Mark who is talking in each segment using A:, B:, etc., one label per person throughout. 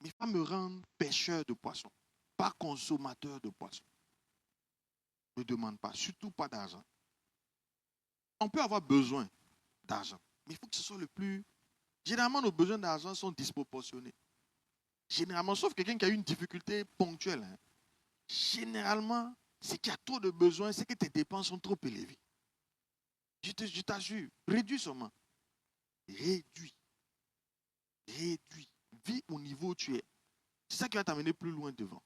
A: Mais il va me rendre pêcheur de poissons, pas consommateur de poissons. Ne demande pas, surtout pas d'argent. On peut avoir besoin d'argent, mais il faut que ce soit le plus... Généralement, nos besoins d'argent sont disproportionnés. Généralement, sauf quelqu'un qui a eu une difficulté ponctuelle. Hein. Généralement, c'est qu'il y a trop de besoins, c'est que tes dépenses sont trop élevées. Je t'assure, réduis seulement. Réduis. Réduis. Vis au niveau où tu es. C'est ça qui va t'amener plus loin devant.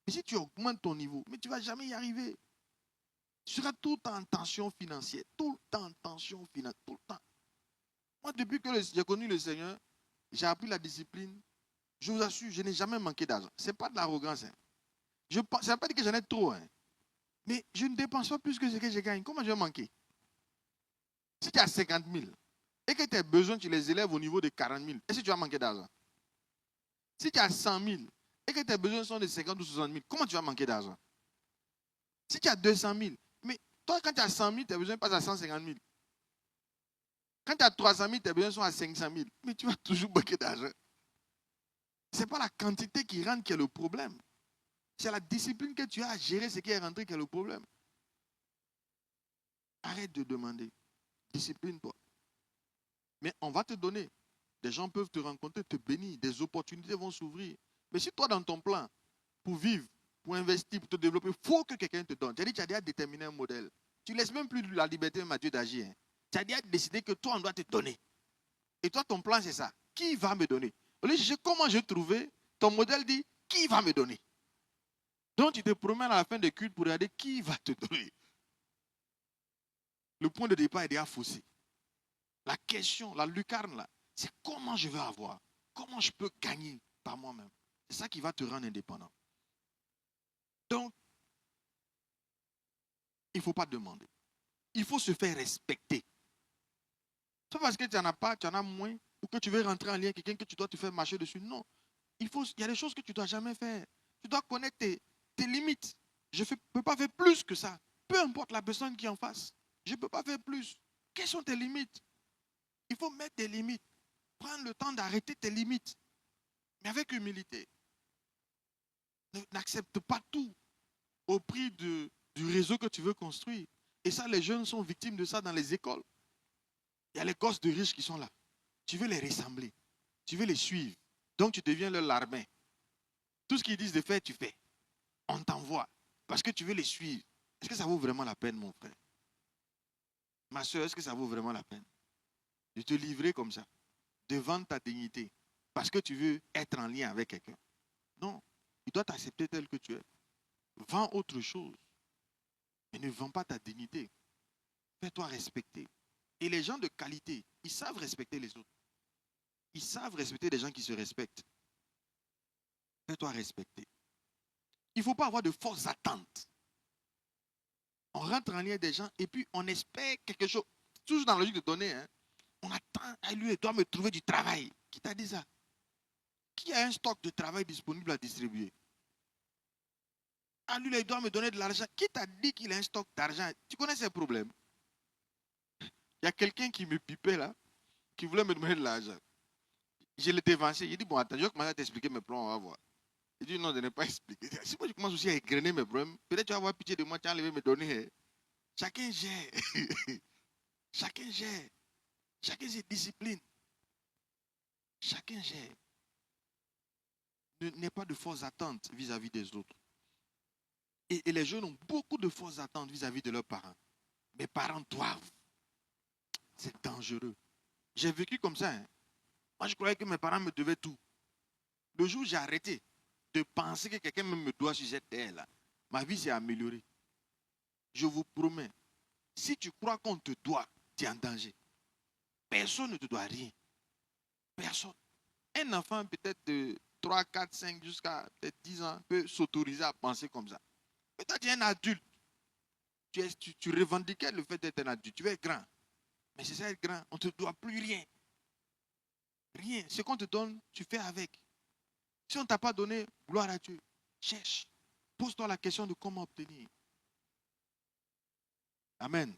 A: Mais si tu augmentes ton niveau, mais tu ne vas jamais y arriver. Tu seras tout le temps en tension financière. Tout le temps en tension financière. Tout le temps. Moi, depuis que j'ai connu le Seigneur, j'ai appris la discipline. Je vous assure, je n'ai jamais manqué d'argent. Ce n'est pas de l'arrogance. Hein. Ça ne veut pas dire que j'en ai trop. Hein. Mais je ne dépense pas plus que ce que je gagne. Comment je vais manquer? Si tu as 50 000 et que tes besoins, tu les élèves au niveau de 40 000, est-ce que tu vas manquer d'argent? Si tu as 100 000 et que tes besoins sont de 50 ou 60 000, comment tu vas manquer d'argent? Si tu as 200 000, mais toi, quand tu as 100 000, tes besoins passent à 150 000. Quand tu as 300 000, tes besoins sont à 500 000. Mais tu vas toujours manquer d'argent. Ce n'est pas la quantité qui rentre qui est le problème. C'est la discipline que tu as à gérer ce qui est rentré qui est le problème. Arrête de demander. Discipline-toi. Mais on va te donner. Des gens peuvent te rencontrer, te bénir. Des opportunités vont s'ouvrir. Mais si toi, dans ton plan, pour vivre, pour investir, pour te développer, il faut que quelqu'un te donne. Tu as dit, tu as déjà déterminé un modèle. Tu ne laisses même plus la liberté à Dieu d'agir. Hein. Tu as déjà décidé que toi, on doit te donner. Et toi, ton plan, c'est ça. Qui va me donner? Au lieu de chercher comment je trouvé, ton modèle dit, qui va me donner? Donc, tu te promènes à la fin des cultes pour regarder qui va te donner. Le point de départ est déjà faussé. La question, la lucarne, là, c'est comment je vais avoir? Comment je peux gagner par moi-même? C'est ça qui va te rendre indépendant. Donc, il ne faut pas demander. Il faut se faire respecter. C'est parce que tu n'en as pas, tu en as moins, ou que tu veux rentrer en lien avec quelqu'un que tu dois te faire marcher dessus. Non. Il y a des choses que tu ne dois jamais faire. Tu dois connaître tes limites. Je ne peux pas faire plus que ça. Peu importe la personne qui est en face. Je ne peux pas faire plus. Quelles sont tes limites? Il faut mettre des limites. Prendre le temps d'arrêter tes limites. Mais avec humilité. N'accepte pas tout au prix du réseau que tu veux construire. Et ça, les jeunes sont victimes de ça dans les écoles. Il y a les gosses de riches qui sont là. Tu veux les ressembler. Tu veux les suivre. Donc tu deviens leur larbin. Tout ce qu'ils disent de faire, tu fais. On t'envoie. Parce que tu veux les suivre. Est-ce que ça vaut vraiment la peine, mon frère? Ma soeur, est-ce que ça vaut vraiment la peine de te livrer comme ça, de vendre ta dignité, parce que tu veux être en lien avec quelqu'un? Non. Il doit t'accepter tel que tu es. Vends autre chose. Mais ne vends pas ta dignité. Fais-toi respecter. Et les gens de qualité, ils savent respecter les autres. Ils savent respecter les gens qui se respectent. Fais-toi respecter. Il ne faut pas avoir de fausses attentes. On rentre en lien avec des gens et puis on espère quelque chose. Toujours dans la logique de donner. Hein. On attend à lui, il doit me trouver du travail. Qui t'a dit ça? Qui a un stock de travail disponible à distribuer? À lui, il doit me donner de l'argent. Qui t'a dit qu'il a un stock d'argent? Tu connais ces problèmes? Il y a quelqu'un qui me pipait là, qui voulait me donner de l'argent. Je l'ai dévancé. Il dit, bon, attends, je vais commencer à t'expliquer mes plans, on va voir. Il dit, non, je n'ai pas expliqué. Si moi je commence aussi à égrener mes problèmes, peut-être tu vas avoir pitié de moi, tu vas enlever me donner. Chacun gère. Chacun gère. Chacun se discipline. Chacun gère. N'aie pas de fausses attentes vis-à-vis des autres. Et les jeunes ont beaucoup de fausses attentes vis-à-vis de leurs parents. Mes parents doivent. C'est dangereux. J'ai vécu comme ça. Hein. Moi, je croyais que mes parents me devaient tout. Le jour où j'ai arrêté de penser que quelqu'un me doit sur cette terre-là, ma vie s'est améliorée. Je vous promets, si tu crois qu'on te doit, tu es en danger. Personne ne te doit rien. Personne. Un enfant peut-être de 3, 4, 5 jusqu'à peut-être 10 ans peut s'autoriser à penser comme ça. Peut-être tu es un adulte. Tu revendiquais le fait d'être un adulte. Tu es grand. Mais c'est ça être grand. On ne te doit plus rien. Rien. Ce qu'on te donne, tu fais avec. Si on ne t'a pas donné, gloire à Dieu. Cherche. Pose-toi la question de comment obtenir. Amen.